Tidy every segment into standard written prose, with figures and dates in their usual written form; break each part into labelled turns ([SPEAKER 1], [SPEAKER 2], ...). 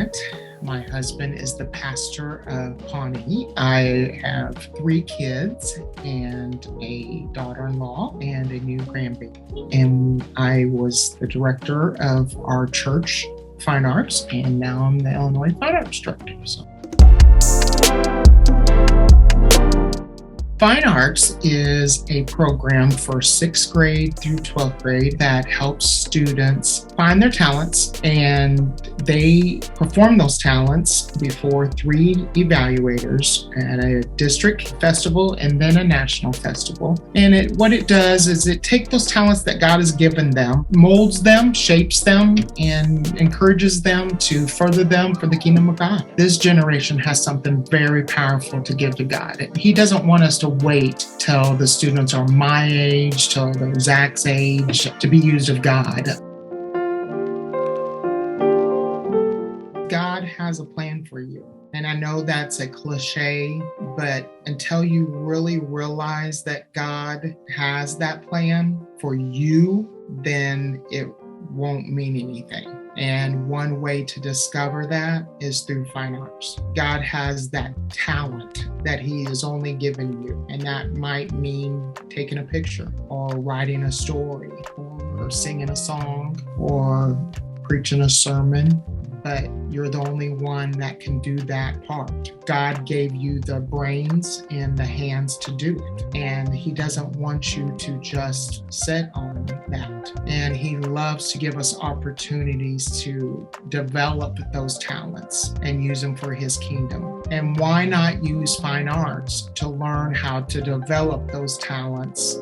[SPEAKER 1] Bennett. My husband is the pastor of Pawnee. I have 3 kids and a daughter-in-law and a new grandbaby. And I was the director of our church Fine Arts, and now I'm the Illinois Fine Arts Director. Fine Arts is a program for 6th grade through 12th grade that helps students find their talents, and they perform those talents before 3 evaluators at a district festival and then a national festival. And what it does is it takes those talents that God has given them, molds them, shapes them, and encourages them to further them for the kingdom of God. This generation has something very powerful to give to God. He doesn't want us to wait till the students are my age, till they're Zach's age, to be used of God. God has a plan for you. And I know that's a cliche, but until you really realize that God has that plan for you, then it won't mean anything. And one way to discover that is through fine arts. God has that talent that He has only given you. And that might mean taking a picture or writing a story or singing a song or preaching a sermon. But you're the only one that can do that part. God gave you the brains and the hands to do it. And He doesn't want you to just sit on that. And He loves to give us opportunities to develop those talents and use them for His kingdom. And why not use fine arts to learn how to develop those talents?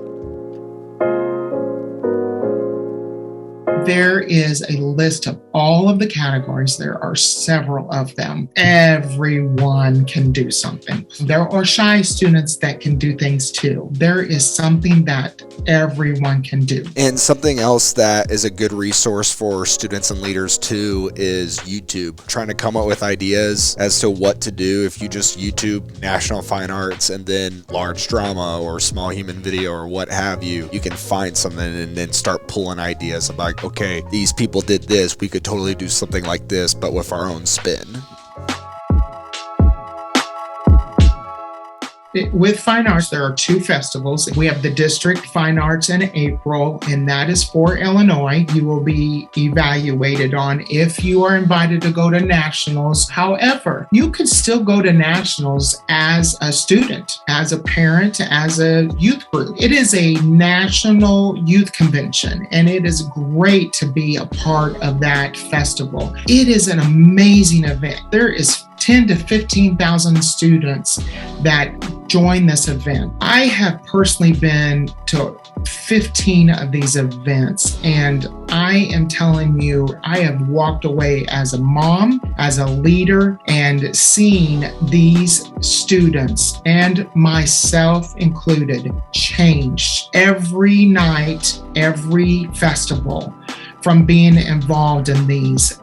[SPEAKER 1] There is a list of all of the categories. There are several of them. Everyone can do something. There are shy students that can do things too. There is something that everyone can do.
[SPEAKER 2] And something else that is a good resource for students and leaders too is YouTube. Trying to come up with ideas as to what to do. If you just YouTube National Fine Arts and then large drama or small human video or what have you, you can find something and then start pulling ideas of like, okay, these people did this, we could totally do something like this, but with our own spin.
[SPEAKER 1] With Fine Arts, there are 2 festivals. We have the District Fine Arts in April, and that is for Illinois. You will be evaluated on if you are invited to go to nationals. However, you can still go to nationals as a student, as a parent, as a youth group. It is a national youth convention, and it is great to be a part of that festival. It is an amazing event. There is 10 to 15,000 students that join this event. I have personally been to 15 of these events, and I am telling you, I have walked away as a mom, as a leader, and seeing these students, and myself included, changed every night, every festival from being involved in these.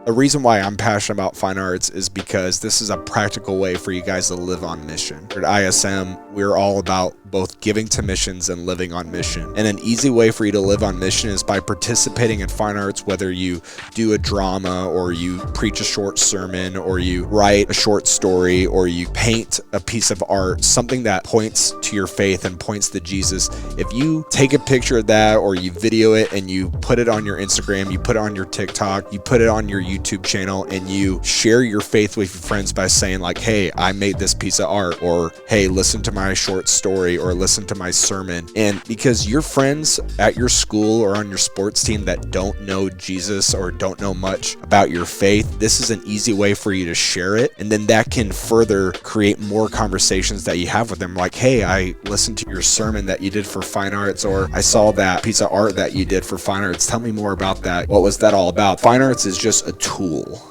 [SPEAKER 2] The reason why I'm passionate about fine arts is because this is a practical way for you guys to live on mission. At ISM, we're all about both giving to missions and living on mission. And an easy way for you to live on mission is by participating in fine arts, whether you do a drama or you preach a short sermon or you write a short story or you paint a piece of art, something that points to your faith and points to Jesus. If you take a picture of that or you video it and you put it on your Instagram, you put it on your TikTok, you put it on your YouTube channel, and you share your faith with your friends by saying like, hey, I made this piece of art, or hey, listen to my short story, or listen to my sermon. And because your friends at your school or on your sports team that don't know Jesus or don't know much about your faith, this is an easy way for you to share it. And then that can further create more conversations that you have with them. Like, hey, I listened to your sermon that you did for fine arts, or I saw that piece of art that you did for fine arts. Tell me more about that. What was that all about? Fine arts is just a tool.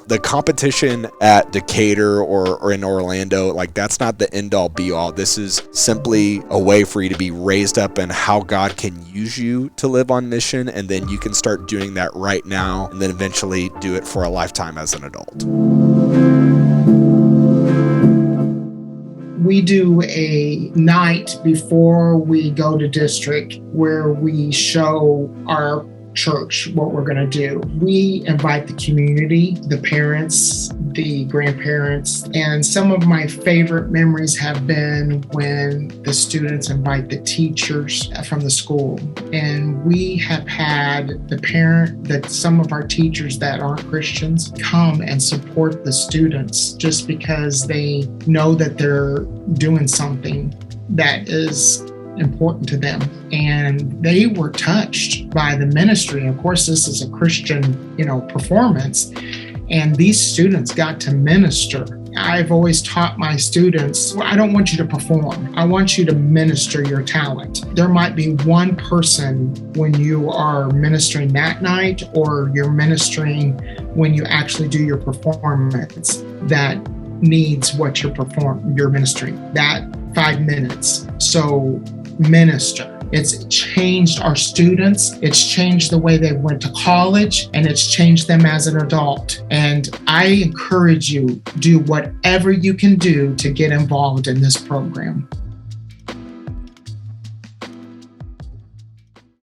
[SPEAKER 2] The competition at Decatur or in Orlando, like that's not the end all be all. This is simply a way for you to be raised up and how God can use you to live on mission. And then you can start doing that right now and then eventually do it for a lifetime as an adult.
[SPEAKER 1] We do a night before we go to district where we show our church, what we're going to do. We invite the community, the parents, the grandparents, and some of my favorite memories have been when the students invite the teachers from the school. And we have had some of our teachers that aren't Christians come and support the students just because they know that they're doing something that is important to them, and they were touched by the ministry. Of course, this is a Christian, performance, and these students got to minister. I've always taught my students, I don't want you to perform. I want you to minister your talent. There might be one person when you are ministering that night, or you're ministering when you actually do your performance, that needs what you're ministering, that 5 minutes. So minister. It's changed our students. It's changed the way they went to college, and it's changed them as an adult. And I encourage you, do whatever you can do to get involved in this program.